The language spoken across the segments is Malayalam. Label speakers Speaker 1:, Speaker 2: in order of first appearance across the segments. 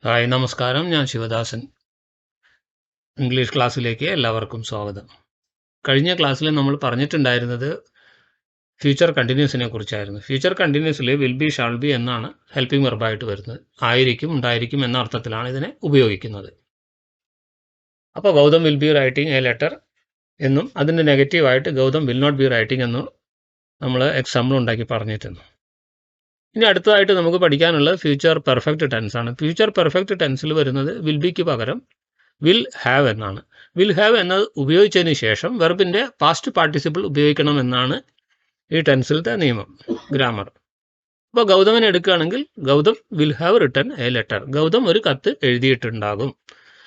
Speaker 1: ഹായ് നമസ്കാരം, ഞാൻ ശിവദാസൻ. ഇംഗ്ലീഷ് ക്ലാസ്സിലേക്ക് എല്ലാവർക്കും സ്വാഗതം. കഴിഞ്ഞ ക്ലാസ്സിൽ നമ്മൾ പറഞ്ഞിട്ടുണ്ടായിരുന്നത് ഫ്യൂച്ചർ കണ്ടിന്യൂസിനെ കുറിച്ചായിരുന്നു. ഫ്യൂച്ചർ കണ്ടിന്യൂസിൽ വിൽ ബി, ഷാൾ ബി എന്നാണ് ഹെൽപ്പിംഗ് വെർബായിട്ട് വരുന്നത്. ആയിരിക്കും, ഉണ്ടായിരിക്കും എന്ന അർത്ഥത്തിലാണ് ഇതിനെ ഉപയോഗിക്കുന്നത്. അപ്പോൾ Gautam will be writing a letter എന്നും അതിൻ്റെ നെഗറ്റീവായിട്ട് Gautam will not be writing എന്നും നമ്മൾ എക്സാമ്പിൾ ഉണ്ടാക്കി പറഞ്ഞിട്ടുണ്ട്. ഇനി അടുത്തതായിട്ട് നമുക്ക് പഠിക്കാനുള്ളത് ഫ്യൂച്ചർ പെർഫെക്റ്റ് ടെൻസ് ആണ്. ഫ്യൂച്ചർ പെർഫെക്റ്റ് ടെൻസിൽ വരുന്നത് വിൽ ബിക്ക് പകരം വിൽ ഹാവ് എന്നാണ്. വിൽ ഹാവ് എന്നത് ഉപയോഗിച്ചതിന് ശേഷം വെർബിൻ്റെ പാസ്റ്റ് പാർട്ടിസിപ്പിൾ ഉപയോഗിക്കണമെന്നാണ് ഈ ടെൻസിലത്തെ നിയമം, ഗ്രാമർ. അപ്പോൾ ഗൗതമനെ എടുക്കുകയാണെങ്കിൽ Gautam will have written a letter. Gautam ഒരു കത്ത് എഴുതിയിട്ടുണ്ടാകും.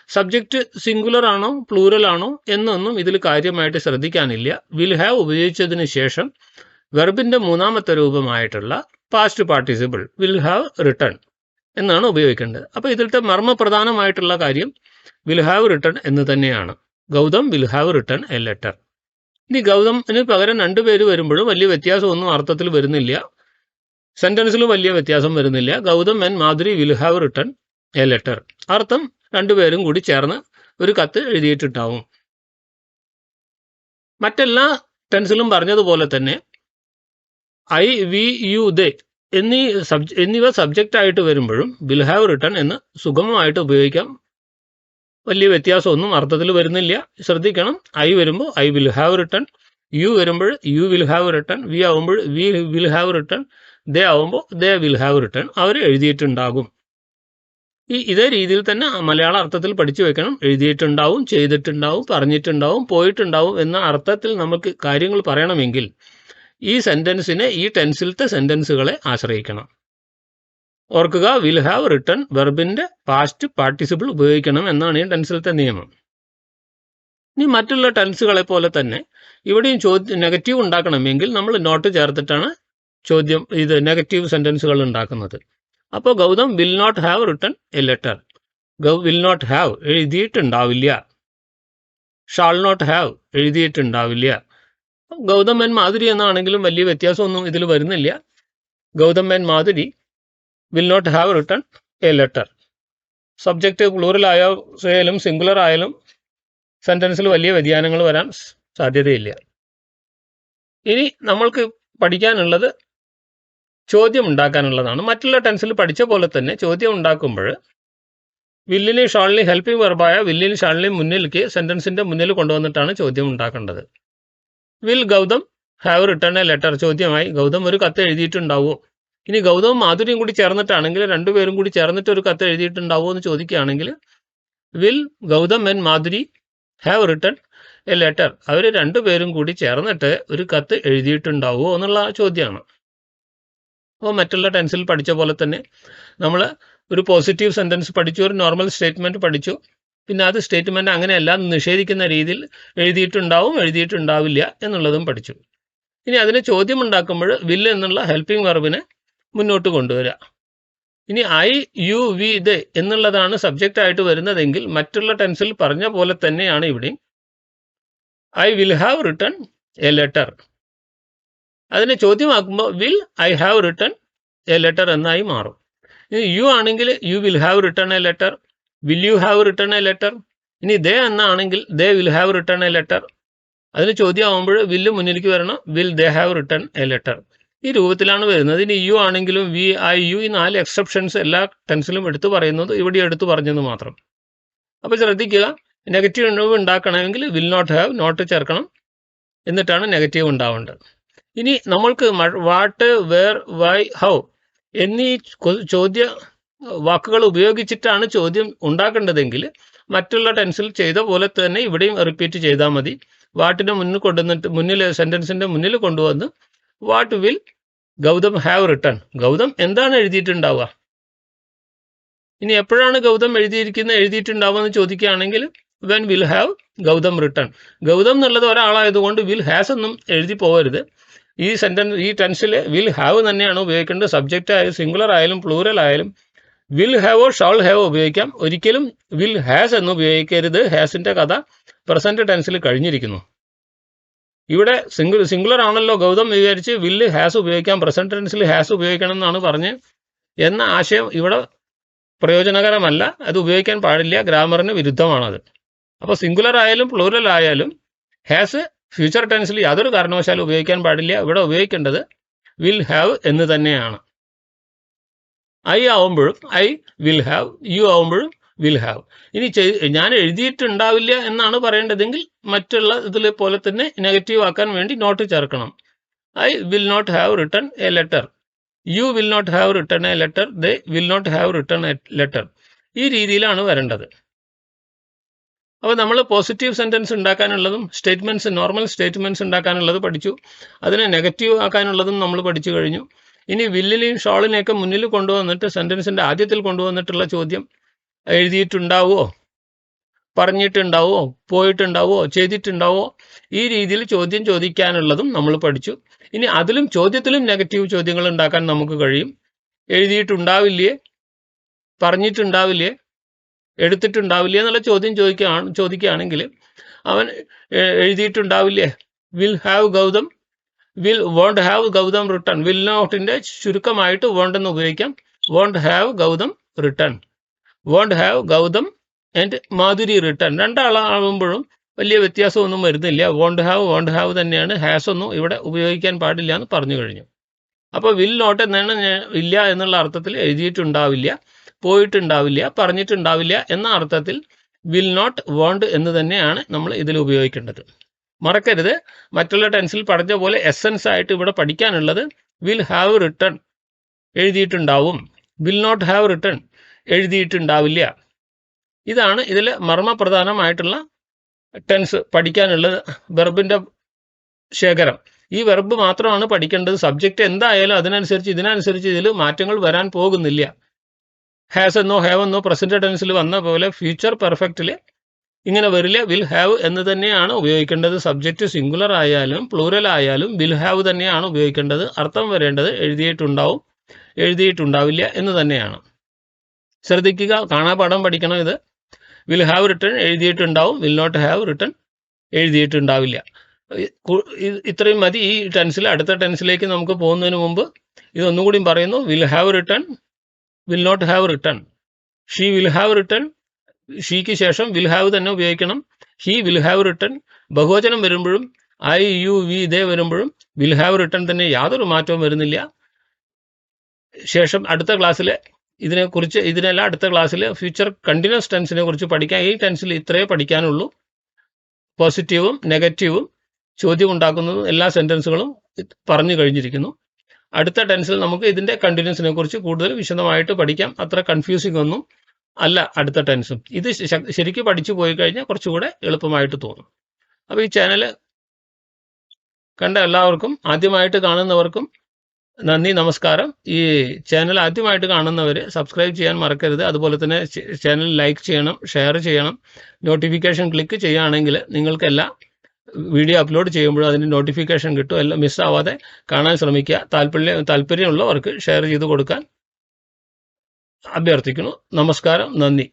Speaker 1: സബ്ജക്റ്റ് സിംഗുലർ ആണോ പ്ലൂറൽ ആണോ എന്നൊന്നും ഇതിൽ കാര്യമായിട്ട് ശ്രദ്ധിക്കാനില്ല. വിൽ ഹാവ് ഉപയോഗിച്ചതിന് ശേഷം വെർബിൻ്റെ മൂന്നാമത്തെ രൂപമായിട്ടുള്ള past participle will have written എന്നാണ് ഉപയോഗിക്കേണ്ടത്. അപ്പോൾ ഇതിലത്തെ മർമ്മപ്രധാനമായിട്ടുള്ള കാര്യം വിൽ ഹാവ് റിട്ടൺ എന്ന് തന്നെയാണ്. Gautam will have written a letter. ഇനി ഗൗതമിന് പകരം രണ്ടുപേര് വരുമ്പോഴും വലിയ വ്യത്യാസമൊന്നും അർത്ഥത്തിൽ വരുന്നില്ല, സെൻറ്റൻസിലും വലിയ വ്യത്യാസം വരുന്നില്ല. Gautam and Madhuri will have written a letter. അർത്ഥം രണ്ടുപേരും കൂടി ചേർന്ന് ഒരു കത്ത് എഴുതിയിട്ടുണ്ടാവും. മറ്റെല്ലാ ടെൻസിലും പറഞ്ഞതുപോലെ തന്നെ ഐ, വി, യു, ദേ എന്നിവ സബ്ജക്റ്റായിട്ട് വരുമ്പോഴും വിൽ ഹാവ് റിട്ടൺ എന്ന് സുഗമമായിട്ട് ഉപയോഗിക്കാം. വലിയ വ്യത്യാസമൊന്നും അർത്ഥത്തിൽ വരുന്നില്ല. ശ്രദ്ധിക്കണം, ഐ വരുമ്പോൾ I will have written, you വരുമ്പോൾ you will have written, we ആവുമ്പോൾ we will have written, they ആവുമ്പോൾ ദേ വിൽ ഹാവ് റിട്ടൺ. അവർ എഴുതിയിട്ടുണ്ടാകും. ഇതേ രീതിയിൽ തന്നെ മലയാള അർത്ഥത്തിൽ പഠിച്ചു വെക്കണം. എഴുതിയിട്ടുണ്ടാവും, ചെയ്തിട്ടുണ്ടാവും, പറഞ്ഞിട്ടുണ്ടാവും, പോയിട്ടുണ്ടാവും എന്ന അർത്ഥത്തിൽ നമുക്ക് കാര്യങ്ങൾ പറയണമെങ്കിൽ ഈ സെൻറ്റൻസിനെ ഈ ടെൻസിലത്തെ സെൻറ്റൻസുകളെ ആശ്രയിക്കണം. ഓർക്കുക, വിൽ ഹാവ് റിട്ടൺ വെർബിൻ്റെ പാസ്റ്റ് പാർട്ടിസിപ്പിൾ ഉപയോഗിക്കണം എന്നാണ് ഈ ടെൻസിലത്തെ നിയമം. ഇനി മറ്റുള്ള ടെൻസുകളെ പോലെ തന്നെ ഇവിടെയും നെഗറ്റീവ് ഉണ്ടാക്കണമെങ്കിൽ നമ്മൾ നോട്ട് ചേർത്തിട്ടാണ് ഇത് നെഗറ്റീവ് സെൻറ്റൻസുകൾ ഉണ്ടാക്കുന്നത്. അപ്പോൾ Gautam will not have written a letter. Will not have എഴുതിയിട്ടുണ്ടാവില്ല. ഷാൾ നോട്ട് ഹാവ് എഴുതിയിട്ടുണ്ടാവില്ല. ഗൗതം ആൻഡ് മാധുരി എന്നാണെങ്കിലും വലിയ വ്യത്യാസമൊന്നും ഇതിൽ വരുന്നില്ല. Gautam and Madhuri will not have written a letter. Subject plural ആയാലും സിംഗുലർ ആയാലും സെൻറ്റൻസിൽ വലിയ വ്യതിയാനങ്ങൾ വരാൻ സാധ്യതയില്ല. ഇനി നമ്മൾക്ക് പഠിക്കാനുള്ളത് ചോദ്യം ഉണ്ടാക്കാനുള്ളതാണ്. മറ്റുള്ള ടെൻസിൽ പഠിച്ച പോലെ തന്നെ ചോദ്യം ഉണ്ടാക്കുമ്പോൾ വില്ലിനെയും ഷാളിനെയും ഹെൽപ്പിംഗ് വെർബായ വില്ലിനെയും ഷാളിനെയും മുന്നിലേക്ക് സെൻറ്റൻസിൻ്റെ മുന്നിൽ കൊണ്ടുവന്നിട്ടാണ് ചോദ്യം ഉണ്ടാക്കേണ്ടത്. Will Gautam have written a letter. ചോദ്യമായി ഗൗതം ഒരു കത്ത് എഴുതിയിട്ടുണ്ടാവുമോ? ഇനി ഗൗതവും മാധുരിയും കൂടി ചേർന്നിട്ടാണെങ്കിൽ രണ്ടുപേരും കൂടി ചേർന്നിട്ട് ഒരു കത്ത് എഴുതിയിട്ടുണ്ടാവുമോ എന്ന് ചോദിക്കുകയാണെങ്കിൽ will Gautam and Madhuri have written a letter. അവർ രണ്ടുപേരും കൂടി ചേർന്നിട്ട് ഒരു കത്ത് എഴുതിയിട്ടുണ്ടാവുമോ എന്നുള്ള ചോദ്യമാണ്. അപ്പോൾ മറ്റുള്ള ടെൻസിൽ പഠിച്ച പോലെ തന്നെ നമ്മൾ ഒരു പോസിറ്റീവ് സെൻറ്റൻസ് പഠിച്ചു, ഒരു നോർമൽ സ്റ്റേറ്റ്മെൻറ്റ് പഠിച്ചു. പിന്നെ അത് സ്റ്റേറ്റ്മെൻറ്റ് അങ്ങനെയല്ല നിഷേധിക്കുന്ന രീതിയിൽ എഴുതിയിട്ടുണ്ടാവും, എഴുതിയിട്ടുണ്ടാവില്ല എന്നുള്ളതും പഠിച്ചു. ഇനി അതിന് ചോദ്യം ഉണ്ടാക്കുമ്പോൾ വിൽ എന്നുള്ള ഹെൽപ്പിംഗ് വെർബിനെ മുന്നോട്ട് കൊണ്ടുവരിക. ഇനി ഐ, യു, വി, ദേ എന്നുള്ളതാണ് സബ്ജക്റ്റായിട്ട് വരുന്നതെങ്കിൽ മറ്റുള്ള ടെൻസിൽ പറഞ്ഞ പോലെ തന്നെയാണ് ഇവിടെയും. I will have written a letter. അതിനെ ചോദ്യമാക്കുമ്പോൾ will I have written a letter എന്നായി മാറും. ഇനി യു ആണെങ്കിൽ you will have written a letter, will you have written a letter. ഇനി ദേ എന്നാണെങ്കിൽ they will have written a letter. അതിന് ചോദ്യമാകുമ്പോൾ വില്ല് മുന്നിലേക്ക് വരണം, will they have written a letter. ഈ രൂപത്തിലാണ് വരുന്നത്. ഇനി യു ആണെങ്കിലും വി, ഐ, യു, ഈ 4 എക്സെപ്ഷൻസ് എല്ലാ ടെൻസിലും എടുത്തു പറയുന്നത് ഇവിടെ എടുത്തു പറഞ്ഞത് മാത്രം. അപ്പോൾ ശ്രദ്ധിക്കുക, നെഗറ്റീവ് ഉണ്ടാക്കണമെങ്കിൽ വിൽ നോട്ട് ഹാവ് നോട്ട് ചേർക്കണം, എന്നിട്ടാണ് നെഗറ്റീവ് ഉണ്ടാവേണ്ടത്. ഇനി നമ്മൾക്ക് വാട്ട്, വേർ, വൈ, ഹൗ എന്നീ ചോദ്യ വാക്കുകൾ ഉപയോഗിച്ചിട്ടാണ് ചോദ്യം ഉണ്ടാക്കേണ്ടതെങ്കിൽ മറ്റുള്ള ടെൻസിൽ ചെയ്ത പോലെ തന്നെ ഇവിടെയും റിപ്പീറ്റ് ചെയ്താൽ മതി. വാട്ടിൻ്റെ മുന്നിൽ സെൻറ്റൻസിൻ്റെ മുന്നിൽ കൊണ്ടുവന്ന് what will Gautam have written. Gautam എന്താണ് എഴുതിയിട്ടുണ്ടാവുക? ഇനി എപ്പോഴാണ് ഗൗതം എഴുതിയിട്ടുണ്ടാവുക എന്ന് ചോദിക്കുകയാണെങ്കിൽ when will have Gautam written. Gautam എന്നുള്ളത് ഒരാളായതുകൊണ്ട് വിൽ ഹാസ് ഒന്നും എഴുതി പോകരുത്. ഈ ടെൻസിൽ വിൽ ഹാവ് തന്നെയാണ് ഉപയോഗിക്കേണ്ടത്. സബ്ജക്റ്റ് ആയാലും സിംഗുലർ ആയാലും പ്ലൂറൽ ആയാലും വിൽ ഹാവോ ഷാൾ ഹാവോ ഉപയോഗിക്കാം. ഒരിക്കലും വിൽ ഹാസ് എന്ന് ഉപയോഗിക്കരുത്. ഹാസിൻ്റെ കഥ പ്രസൻറ്റ് ടെൻസിൽ കഴിഞ്ഞിരിക്കുന്നു. ഇവിടെ സിംഗുലർ ആണല്ലോ ഗൗതം വിചാരിച്ച് വില്ല് ഹാസ് ഉപയോഗിക്കാം, പ്രസൻറ്റ് ടെൻസിൽ ഹാസ് ഉപയോഗിക്കണം എന്നാണ് പറഞ്ഞ് എന്ന ആശയം ഇവിടെ പ്രയോജനകരമല്ല, അത് ഉപയോഗിക്കാൻ പാടില്ല, ഗ്രാമറിന് വിരുദ്ധമാണത്. അപ്പോൾ സിംഗുലർ ആയാലും പ്ലൂറൽ ആയാലും ഹാസ് ഫ്യൂച്ചർ ടെൻസിൽ യാതൊരു കാരണവശാലും ഉപയോഗിക്കാൻ പാടില്ല. ഇവിടെ ഉപയോഗിക്കേണ്ടത് വിൽ ഹാവ് എന്ന് തന്നെയാണ്. ഐ ആവുമ്പോഴും ഐ വിൽ ഹാവ്, യു ആവുമ്പോഴും വിൽ ഹാവ്. ഇനി ഞാൻ എഴുതിയിട്ടുണ്ടാവില്ല എന്നാണ് പറയേണ്ടതെങ്കിൽ മറ്റുള്ള ഇതിൽ പോലെ തന്നെ നെഗറ്റീവ് ആക്കാൻ വേണ്ടി നോട്ട് ചേർക്കണം. I will not have written a letter, you will not have written a letter, they will not have written a letter. ഈ രീതിയിലാണ് വരേണ്ടത്. അപ്പോൾ നമ്മൾ പോസിറ്റീവ് സെൻറ്റൻസ് ഉണ്ടാക്കാനുള്ളതും സ്റ്റേറ്റ്മെൻറ്റ്സ്, നോർമൽ സ്റ്റേറ്റ്മെൻറ്റ്സ് ഉണ്ടാക്കാനുള്ളത് പഠിച്ചു. അതിനെ നെഗറ്റീവ് ആക്കാനുള്ളതും നമ്മൾ പഠിച്ചു കഴിഞ്ഞു. ഇനി വില്ലിനെയും ഷോളിനെയൊക്കെ മുന്നിൽ കൊണ്ടുവന്നിട്ട് സെൻറ്റൻസിൻ്റെ ആദ്യത്തിൽ കൊണ്ടുവന്നിട്ടുള്ള ചോദ്യം എഴുതിയിട്ടുണ്ടാവുമോ, പറഞ്ഞിട്ടുണ്ടാവുമോ, പോയിട്ടുണ്ടാവുമോ, ചെയ്തിട്ടുണ്ടാവുമോ, ഈ രീതിയിൽ ചോദ്യം ചോദിക്കാനുള്ളതും നമ്മൾ പഠിച്ചു. ഇനി അതിലും ചോദ്യത്തിലും നെഗറ്റീവ് ചോദ്യങ്ങൾ ഉണ്ടാക്കാൻ നമുക്ക് കഴിയും. എഴുതിയിട്ടുണ്ടാവില്ലേ, പറഞ്ഞിട്ടുണ്ടാവില്ലേ, എടുത്തിട്ടുണ്ടാവില്ലേ എന്നുള്ള ചോദ്യം ചോദിക്കുകയാണെങ്കിൽ അവൻ എഴുതിയിട്ടുണ്ടാവില്ലേ, will have Gautam, will won't have Gautam written. Will നോട്ടിൻ്റെ ചുരുക്കമായിട്ട് വോണ്ട് എന്ന് ഉപയോഗിക്കാം. Won't have Gautam written, won't have Gautam and Madhuri written. രണ്ടാളാകുമ്പോഴും വലിയ വ്യത്യാസമൊന്നും വരുന്നില്ല. വോണ്ട് ഹാവ് തന്നെയാണ്. ഹാസ് ഒന്നും ഇവിടെ ഉപയോഗിക്കാൻ പാടില്ല എന്ന് പറഞ്ഞു കഴിഞ്ഞു. അപ്പോൾ വിൽ നോട്ട് എന്നാണ് ഇല്ല എന്നുള്ള അർത്ഥത്തിൽ എഴുതിയിട്ടുണ്ടാവില്ല, പോയിട്ടുണ്ടാവില്ല, പറഞ്ഞിട്ടുണ്ടാവില്ല എന്ന അർത്ഥത്തിൽ വിൽ നോട്ട്, വോണ്ട് എന്ന് തന്നെയാണ് നമ്മൾ ഇതിൽ ഉപയോഗിക്കേണ്ടത്. മറക്കരുത്, മറ്റുള്ള ടെൻസിൽ പറഞ്ഞ പോലെ എസൻസ് ആയിട്ട് ഇവിടെ പഠിക്കാനുള്ളത് വിൽ ഹാവ് റിട്ടൺ, എഴുതിയിട്ടുണ്ടാവും. വിൽ നോട്ട് ഹാവ് റിട്ടൺ, എഴുതിയിട്ടുണ്ടാവില്ല. ഇതാണ് ഇതിൽ മർമ്മപ്രധാനമായിട്ടുള്ള ടെൻസ് പഠിക്കാനുള്ളത്, വെർബിൻ്റെ ശേഖരം. ഈ വെർബ് മാത്രമാണ് പഠിക്കേണ്ടത്. സബ്ജക്റ്റ് എന്തായാലും ഇതിനനുസരിച്ച് ഇതിൽ മാറ്റങ്ങൾ വരാൻ പോകുന്നില്ല. ഹാസ് എന്നോ ഹാവ് എന്നോ പ്രസൻറ്റ് ടെൻസിൽ വന്ന പോലെ ഫ്യൂച്ചർ പെർഫെക്റ്റിൽ ഇങ്ങനെ വരില്ല. വിൽ ഹാവ് എന്ന് തന്നെയാണ് ഉപയോഗിക്കേണ്ടത്. സബ്ജക്റ്റ് സിംഗുലർ ആയാലും പ്ലൂറൽ ആയാലും വിൽ ഹാവ് തന്നെയാണ് ഉപയോഗിക്കേണ്ടത്. അർത്ഥം വരേണ്ടത് എഴുതിയിട്ടുണ്ടാവും, എഴുതിയിട്ടുണ്ടാവില്ല എന്ന് തന്നെയാണ്. ശ്രദ്ധിക്കുക, കാണാപാഠം പഠിക്കണം ഇത്. വിൽ ഹാവ് റിട്ടൺ എഴുതിയിട്ടുണ്ടാവും, വിൽ നോട്ട് ഹാവ് റിട്ടൺ എഴുതിയിട്ടുണ്ടാവില്ല. ഇത്രയും മതി ഈ ടെൻസിൽ. അടുത്ത ടെൻസിലേക്ക് നമുക്ക് പോകുന്നതിന് മുമ്പ് ഇതൊന്നുകൂടി പറയുന്നു. Will have written, will not have written. She will have written, ഷീക്ക് ശേഷം വിൽ ഹാവ് തന്നെ ഉപയോഗിക്കണം. He will have written. ബഹുവചനം വരുമ്പോഴും ഐ, യു, വി, ദേ വരുമ്പോഴും വിൽ ഹാവ് റിട്ടൺ തന്നെ, യാതൊരു മാറ്റവും വരുന്നില്ല. ശേഷം അടുത്ത ക്ലാസ്സിൽ ഇതിനെല്ലാം അടുത്ത ക്ലാസ്സിൽ ഫ്യൂച്ചർ കണ്ടിന്യൂസ് ടെൻസിനെ കുറിച്ച് പഠിക്കാം. ഈ ടെൻസിൽ ഇത്രയേ പഠിക്കാനുള്ളൂ. പോസിറ്റീവും നെഗറ്റീവും ചോദ്യം ഉണ്ടാക്കുന്നതും എല്ലാ സെൻറ്റൻസുകളും പറഞ്ഞു കഴിഞ്ഞിരിക്കുന്നു. അടുത്ത ടെൻസിൽ നമുക്ക് ഇതിൻ്റെ കണ്ടിന്യൂസിനെ കുറിച്ച് കൂടുതൽ വിശദമായിട്ട് പഠിക്കാം. അത്ര കൺഫ്യൂസിംഗ് ഒന്നും അല്ല അടുത്ത ടെൻസും. ഇത് ശരിക്കും പഠിച്ചു പോയി കഴിഞ്ഞാൽ കുറച്ചുകൂടെ എളുപ്പമായിട്ട് തോന്നും. അപ്പോൾ ഈ ചാനൽ കണ്ട എല്ലാവർക്കും, ആദ്യമായിട്ട് കാണുന്നവർക്കും നന്ദി, നമസ്കാരം. ഈ ചാനൽ ആദ്യമായിട്ട് കാണുന്നവർ സബ്സ്ക്രൈബ് ചെയ്യാൻ മറക്കരുത്. അതുപോലെ തന്നെ ചാനൽ ലൈക്ക് ചെയ്യണം, ഷെയർ ചെയ്യണം. നോട്ടിഫിക്കേഷൻ ക്ലിക്ക് ചെയ്യുകയാണെങ്കിൽ നിങ്ങൾക്ക് എല്ലാ വീഡിയോ അപ്ലോഡ് ചെയ്യുമ്പോഴും അതിൻ്റെ നോട്ടിഫിക്കേഷൻ കിട്ടും. എല്ലാം മിസ്സാവാതെ കാണാൻ ശ്രമിക്കുക. താല്പര്യമുള്ളവർക്ക് ഷെയർ ചെയ്ത് കൊടുക്കാൻ അഭ്യർത്ഥിക്കുന്നു. നമസ്കാരം, നന്ദി.